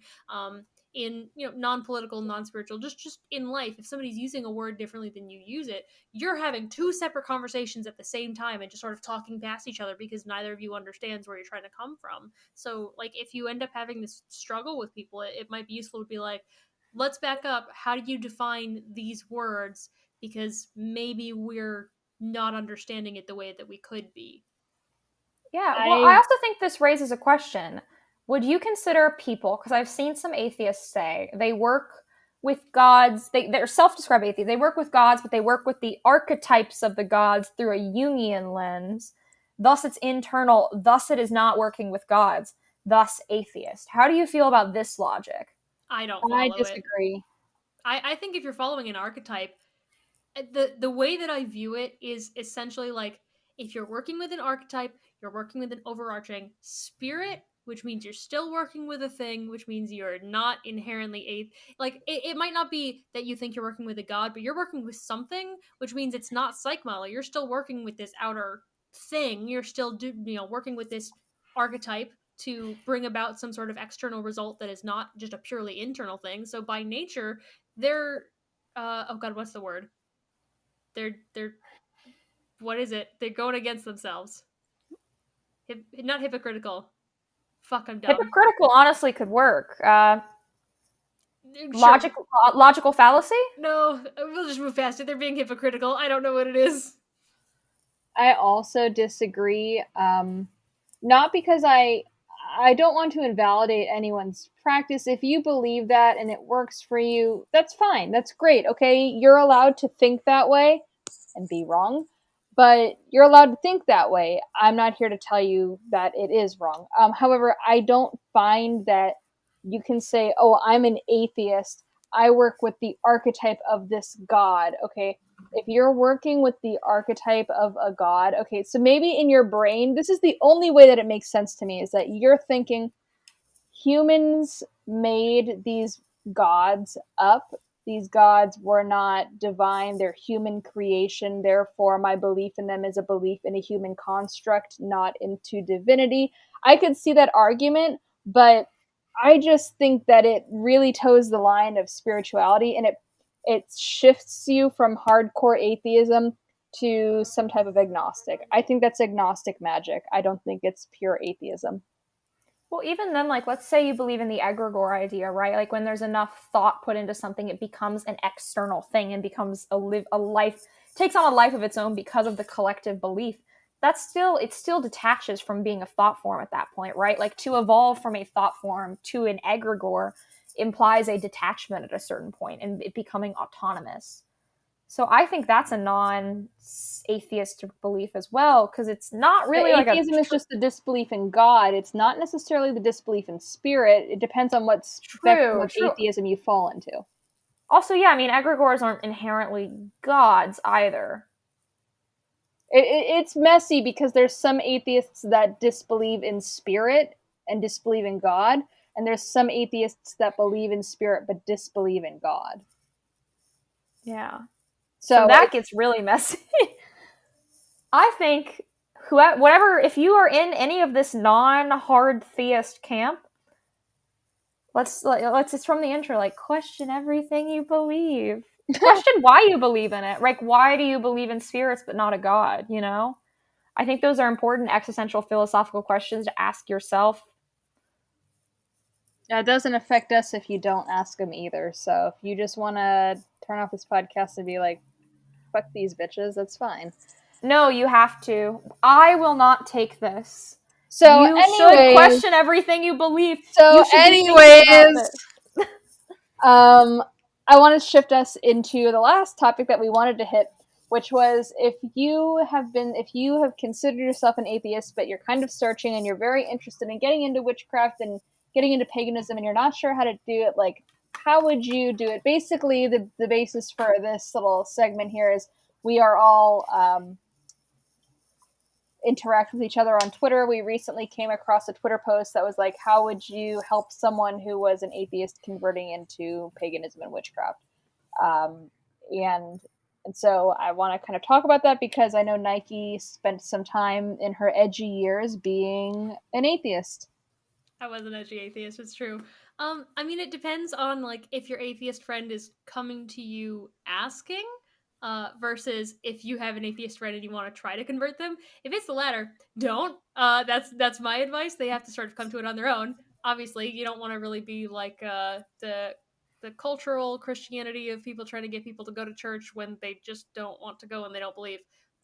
In non-political, non-spiritual, just in life, if somebody's using a word differently than you use it, you're having two separate conversations at the same time, and just sort of talking past each other, because neither of you understands where you're trying to come from. So, like, if you end up having this struggle with people, it might be useful to be like, let's back up. How do you define these words? Because maybe we're not understanding it the way that we could be. Yeah, well, I also think this raises a question. would you consider people, because I've seen some atheists say they work with gods, they're self-described atheists, they work with gods, but they work with the archetypes of the gods through a Jungian lens, thus it's internal, thus it is not working with gods, thus atheist. How do you feel about this logic? I don't follow I it. disagree. I think if you're following an archetype, the way that I view it is essentially like, if you're working with an archetype, you're working with an overarching spirit, which means you're still working with a thing, which means you're not inherently like it might not be that you think you're working with a god, but you're working with something, which means it's not psychmala. You're still working with this outer thing. You're still working with this archetype to bring about some sort of external result that is not just a purely internal thing. So by nature, they're oh god, what's the word? They're what is it? They're going against themselves. Not hypocritical. Fuck, I'm dumb. Hypocritical honestly could work. Sure. Logical fallacy? No, we'll just move past it. They're being hypocritical. I don't know what it is. I also disagree. Not because I don't want to invalidate anyone's practice. If you believe that and it works for you, that's fine. That's great. Okay, you're allowed to think that way and be wrong, but you're allowed to think that way. I'm not here to tell you that it is wrong. However, I don't find that you can say, "Oh, I'm an atheist. I work with the archetype of this god." Okay, if you're working with the archetype of a god, okay, so maybe in your brain, this is the only way that it makes sense to me, is that you're thinking humans made these gods up. These gods were not divine, they're human creation. Therefore, my belief in them is a belief in a human construct, not into divinity. I could see that argument, but I just think that it really toes the line of spirituality, and it shifts you from hardcore atheism to some type of agnostic. I think that's agnostic magic. I don't think it's pure atheism. Well, even then, like, let's say you believe in the egregore idea, right? Like, when there's enough thought put into something, it becomes an external thing and becomes a life, takes on a life of its own because of the collective belief. It still detaches from being a thought form at that point, right? Like, to evolve from a thought form to an egregore implies a detachment at a certain point and it becoming autonomous. So I think that's a non-atheistic belief as well, because it's not really But like atheism is just the disbelief in God. It's not necessarily the disbelief in spirit. It depends on what spectrum of atheism you fall into. Also, yeah, I mean, egregores aren't inherently gods either. It's messy because there's some atheists that disbelieve in spirit and disbelieve in God, and there's some atheists that believe in spirit but disbelieve in God. Yeah. So that gets really messy. I think whatever, if you are in any of this non-hard theist camp, let's it's from the intro, like, question everything you believe. Question why you believe in it. Like, why do you believe in spirits but not a god, you know? I think those are important existential philosophical questions to ask yourself. It doesn't affect us if you don't ask them either. So if you just want to turn off this podcast and be like, fuck these bitches, that's fine. No, you have to. I will not take this. So you should question everything you believe. So you should anyways, I want to shift us into the last topic that we wanted to hit, which was if you have considered yourself an atheist, but you're kind of searching and you're very interested in getting into witchcraft and getting into paganism and you're not sure how to do it, like, how would you do it? Basically, the basis for this little segment here is we are all interact with each other on Twitter. We recently came across a Twitter post that was like, how would you help someone who was an atheist converting into paganism and witchcraft? And so I want to kind of talk about that because I know Nike spent some time in her edgy years being an atheist. I was an edgy atheist, it's true. I mean, it depends on, like, if your atheist friend is coming to you asking, versus if you have an atheist friend and you want to try to convert them. If it's the latter, don't. That's my advice. They have to sort of come to it on their own. Obviously, you don't want to really be like the cultural Christianity of people trying to get people to go to church when they just don't want to go and they don't believe.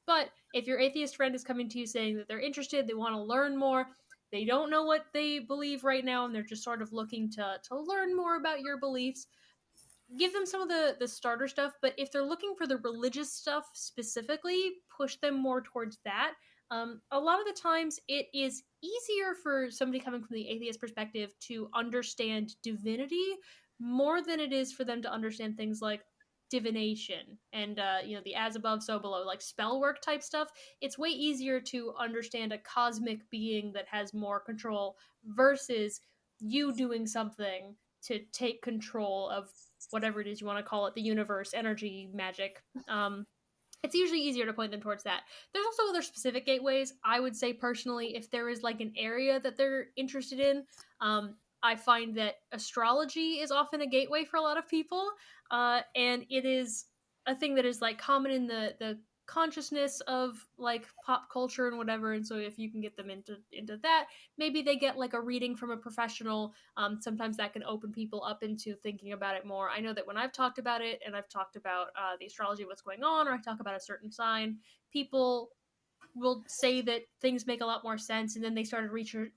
But if your atheist friend is coming to you saying that they're interested, they want to learn more, they don't know what they believe right now, and they're just sort of looking to learn more about your beliefs, give them some of the starter stuff. But if they're looking for the religious stuff specifically, push them more towards that. A lot of the times it is easier for somebody coming from the atheist perspective to understand divinity more than it is for them to understand things like divination and the as above so below, like spell work type stuff. It's way easier to understand a cosmic being that has more control versus you doing something to take control of whatever it is you want to call it, the universe, energy, magic. It's usually easier to point them towards that. There's also other specific gateways. I would say personally, if there is like an area that they're interested in, I find that astrology is often a gateway for a lot of people, and it is a thing that is like common in the consciousness of like pop culture and whatever. And so if you can get them into that, maybe they get like a reading from a professional. Sometimes that can open people up into thinking about it more. I know that when I've talked about it and I've talked about the astrology of what's going on, or I talk about a certain sign, people will say that things make a lot more sense, and then they started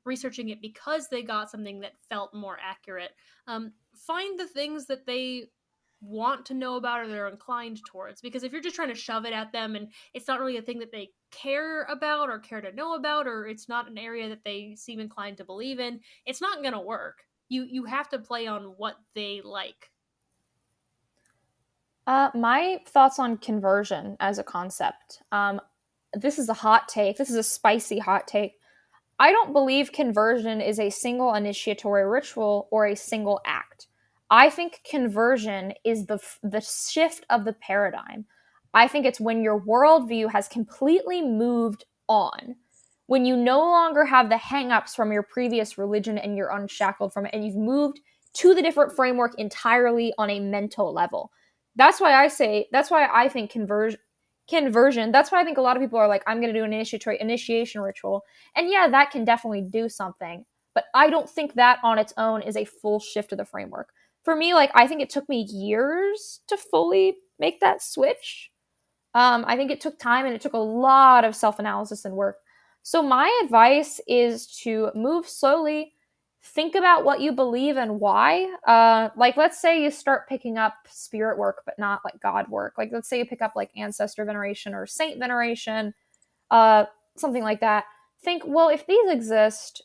researching it because they got something that felt more accurate. Find the things that they want to know about or they're inclined towards, because if you're just trying to shove it at them and it's not really a thing that they care about or care to know about, or it's not an area that they seem inclined to believe in, it's not going to work. You have to play on what they like. My thoughts on conversion as a concept. This is a hot take. This is a spicy hot take. I don't believe conversion is a single initiatory ritual or a single act. I think conversion is the shift of the paradigm. I think it's when your worldview has completely moved on, when you no longer have the hangups from your previous religion and you're unshackled from it, and you've moved to the different framework entirely on a mental level. That's why I think conversion, that's why I think a lot of people are like, I'm going to do an initiation ritual. And yeah, that can definitely do something. But I don't think that on its own is a full shift of the framework. For me, like, I think it took me years to fully make that switch. I think it took time and it took a lot of self-analysis and work. So my advice is to move slowly, think about what you believe and why. Like, let's say you start picking up spirit work, but not like God work. Like, let's say you pick up like ancestor veneration or saint veneration, something like that. Think, well, if these exist,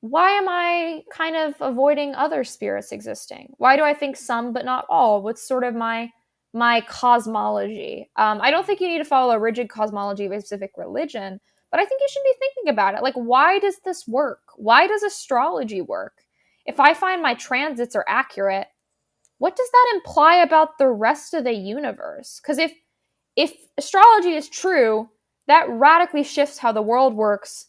why am I kind of avoiding other spirits existing? Why do I think some but not all? What's sort of my cosmology? I don't think you need to follow a rigid cosmology of a specific religion, but I think you should be thinking about it. Like, why does this work? Why does astrology work? If I find my transits are accurate, what does that imply about the rest of the universe? Because if astrology is true, that radically shifts how the world works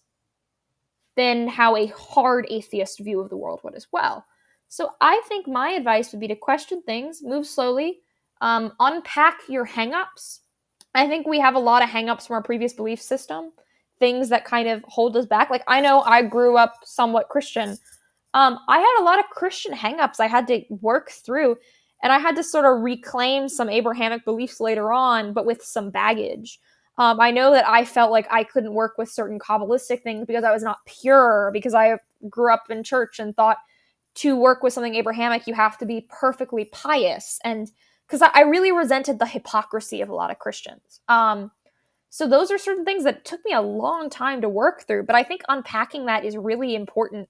than how a hard atheist view of the world would as well. So I think my advice would be to question things, move slowly, unpack your hangups. I think we have a lot of hangups from our previous belief system, things that kind of hold us back. Like, I know I grew up somewhat Christian. I had a lot of Christian hangups I had to work through, and I had to sort of reclaim some Abrahamic beliefs later on, but with some baggage. I know that I felt like I couldn't work with certain Kabbalistic things because I was not pure, because I grew up in church and thought to work with something Abrahamic, you have to be perfectly pious. And because I really resented the hypocrisy of a lot of Christians. So those are certain things that took me a long time to work through. But I think unpacking that is really important.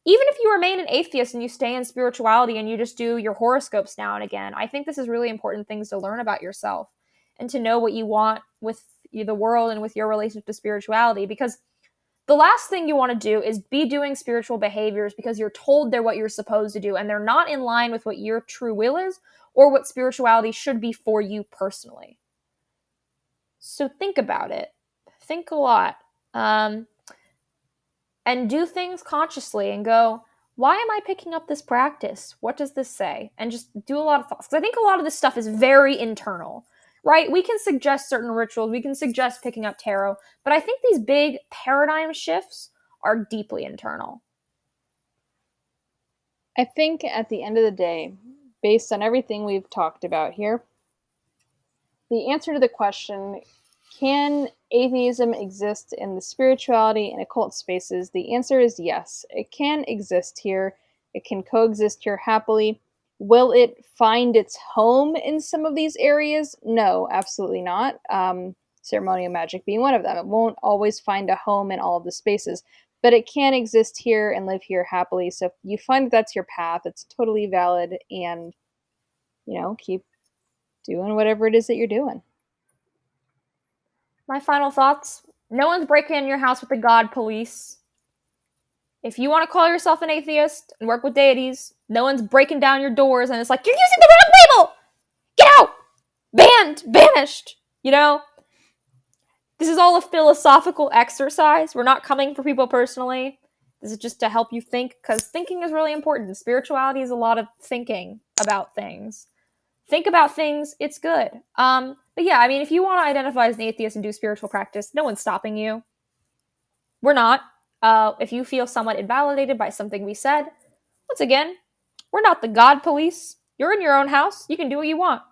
Even if you remain an atheist and you stay in spirituality and you just do your horoscopes now and again, I think this is really important things to learn about yourself and to know what you want with the world and with your relationship to spirituality. Because the last thing you want to do is be doing spiritual behaviors because you're told they're what you're supposed to do and they're not in line with what your true will is or what spirituality should be for you personally. So think about it. Think a lot. And do things consciously and go, why am I picking up this practice? What does this say? And just do a lot of thoughts. Because I think a lot of this stuff is very internal, right? We can suggest certain rituals. We can suggest picking up tarot. But I think these big paradigm shifts are deeply internal. I think at the end of the day, based on everything we've talked about here, the answer to the question, Can atheism exist in the spirituality and occult spaces? The answer is yes. It can exist here. It can coexist here happily. Will it find its home in some of these areas? No, absolutely not. Ceremonial magic being one of them. It won't always find a home in all of the spaces, but it can exist here and live here happily. So if you find that that's your path, it's totally valid, and keep doing whatever it is that you're doing. My final thoughts: no one's breaking in your house with the God police. If you want to call yourself an atheist and work with deities, no one's breaking down your doors and it's like, you're using the wrong label! Get out! Banned! Banished! This is all a philosophical exercise. We're not coming for people personally. This is just to help you think, because thinking is really important. Spirituality is a lot of thinking about things. Think about things, it's good. But yeah, I mean, if you want to identify as an atheist and do spiritual practice, no one's stopping you. We're not. If you feel somewhat invalidated by something we said, once again, we're not the God police. You're in your own house. You can do what you want.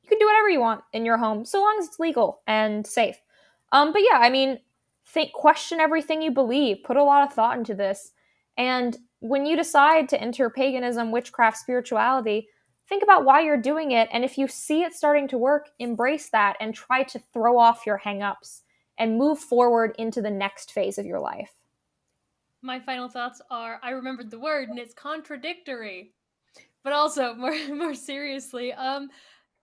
You can do whatever you want in your home, so long as it's legal and safe. But yeah, I mean, question everything you believe. Put a lot of thought into this. And when you decide to enter paganism, witchcraft, spirituality, think about why you're doing it. And if you see it starting to work, embrace that and try to throw off your hang-ups and move forward into the next phase of your life. My final thoughts are, I remembered the word, and it's contradictory. But also, more seriously,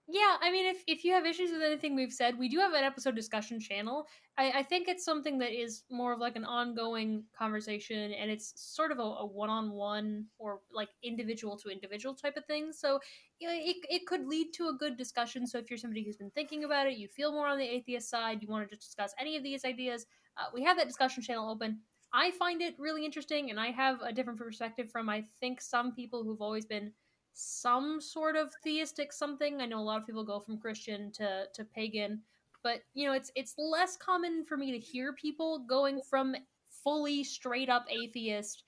yeah, I mean, if you have issues with anything we've said, we do have an episode discussion channel. I think it's something that is more of like an ongoing conversation, and it's sort of a one-on-one or like individual to individual type of thing. So it could lead to a good discussion. So if you're somebody who's been thinking about it, you feel more on the atheist side, you want to just discuss any of these ideas, we have that discussion channel open. I find it really interesting, and I have a different perspective from, I think, some people who've always been some sort of theistic something. I know a lot of people go from Christian to pagan, but it's less common for me to hear people going from fully straight up atheist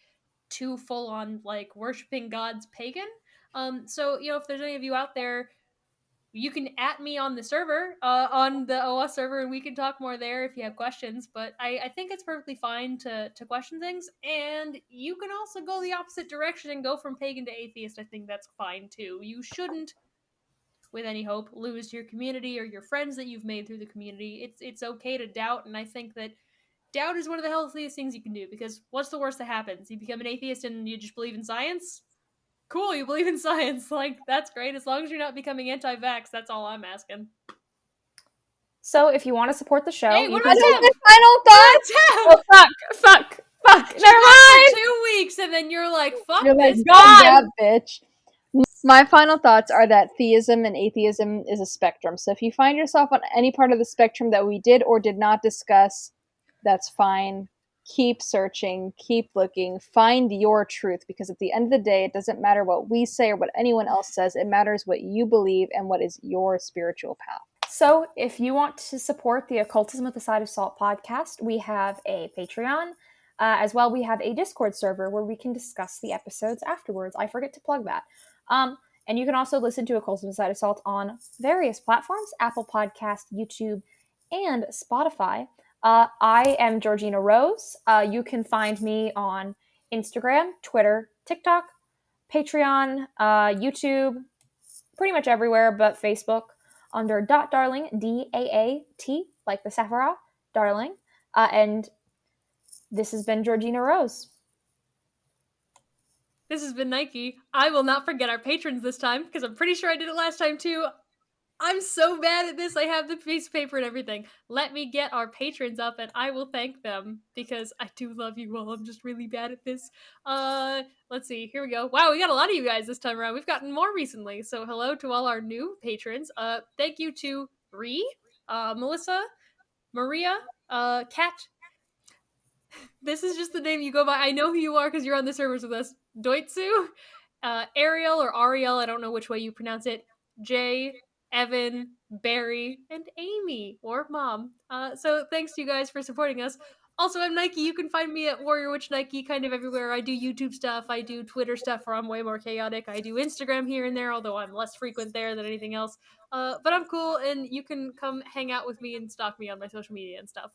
to full on like worshiping gods pagan. So if there's any of you out there, you can at me on the server, on the OS server, and we can talk more there if you have questions. But I think it's perfectly fine to question things, and you can also go the opposite direction and go from pagan to atheist. I think that's fine too. You shouldn't, with any hope, lose your community or your friends that you've made through the community. It's okay to doubt, and I think that doubt is one of the healthiest things you can do, because what's the worst that happens? You become an atheist and you just believe in science? Cool, you believe in science. Like, that's great. As long as you're not becoming anti-vax, that's all I'm asking. So if you want to support the show, Hey, you what can about Tim? Final thoughts. Oh, fuck. Never mind. For 2 weeks, and then you're like, fuck You're like, this. God, that bitch. My final thoughts are that theism and atheism is a spectrum. So if you find yourself on any part of the spectrum that we did or did not discuss, that's fine. Keep searching, keep looking, find your truth, because at the end of the day, it doesn't matter what we say or what anyone else says. It matters what you believe and what is your spiritual path. So if you want to support the Occultism with a Side of Salt podcast, we have a Patreon. As well, we have a Discord server where we can discuss the episodes afterwards. I forget to plug that. And you can also listen to Occultism with a Side of Salt on various platforms: Apple Podcast, YouTube, and Spotify. I am Georgina Rose. You can find me on Instagram, Twitter, TikTok, Patreon, YouTube, pretty much everywhere but Facebook, under .darling, D-A-A-T, like the Sephiroth, Darling. And this has been Georgina Rose. This has been Nike. I will not forget our patrons this time, because I'm pretty sure I did it last time too. I'm so bad at this. I have the piece of paper and everything. Let me get our patrons up and I will thank them, because I do love you all. I'm just really bad at this. Let's see. Here we go. Wow, we got a lot of you guys this time around. We've gotten more recently. So hello to all our new patrons. Thank you to Ree, Melissa, Maria, Kat. This is just the name you go by. I know who you are because you're on the servers with us. Doitsu, Ariel or Ariel, I don't know which way you pronounce it. Jay, Evan, Barry, and Amy, or Mom. So thanks to you guys for supporting us. Also, I'm Nike. You can find me at Warrior Witch Nike kind of everywhere. I do YouTube stuff. I do Twitter stuff where I'm way more chaotic. I do Instagram here and there, although I'm less frequent there than anything else. But I'm cool, and you can come hang out with me and stalk me on my social media and stuff.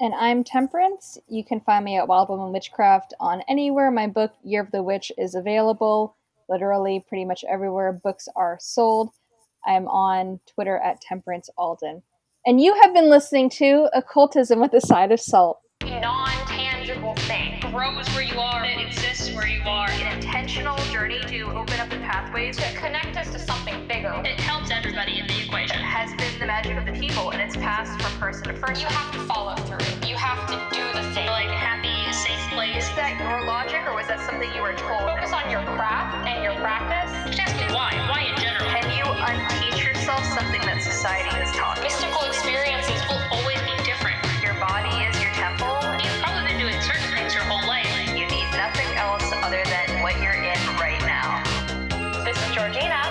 And I'm Temperance. You can find me at Wildwoman Witchcraft on anywhere my book, Year of the Witch, is available. Literally, pretty much everywhere books are sold. I'm on Twitter at Temperance Alden. And you have been listening to Occultism with a Side of Salt. Non-tangible thing. Grows where you are, it exists where you are. An intentional journey to open up the pathways To connect us to something bigger. it helps everybody in the equation. It has been the magic of the people, and it's passed from person to person. You have to follow through. You have to do the thing. Like happy, safe place. Is that your logic, or was that something you were told? Focus on your craft and your practice. Just ask me why. Why in general? Can you unteach yourself something that society has taught you? Mystical experiences will always be different. Your body is your temple. You've probably been doing certain things your whole life. You need nothing else other than what you're in right now. This is Georgina.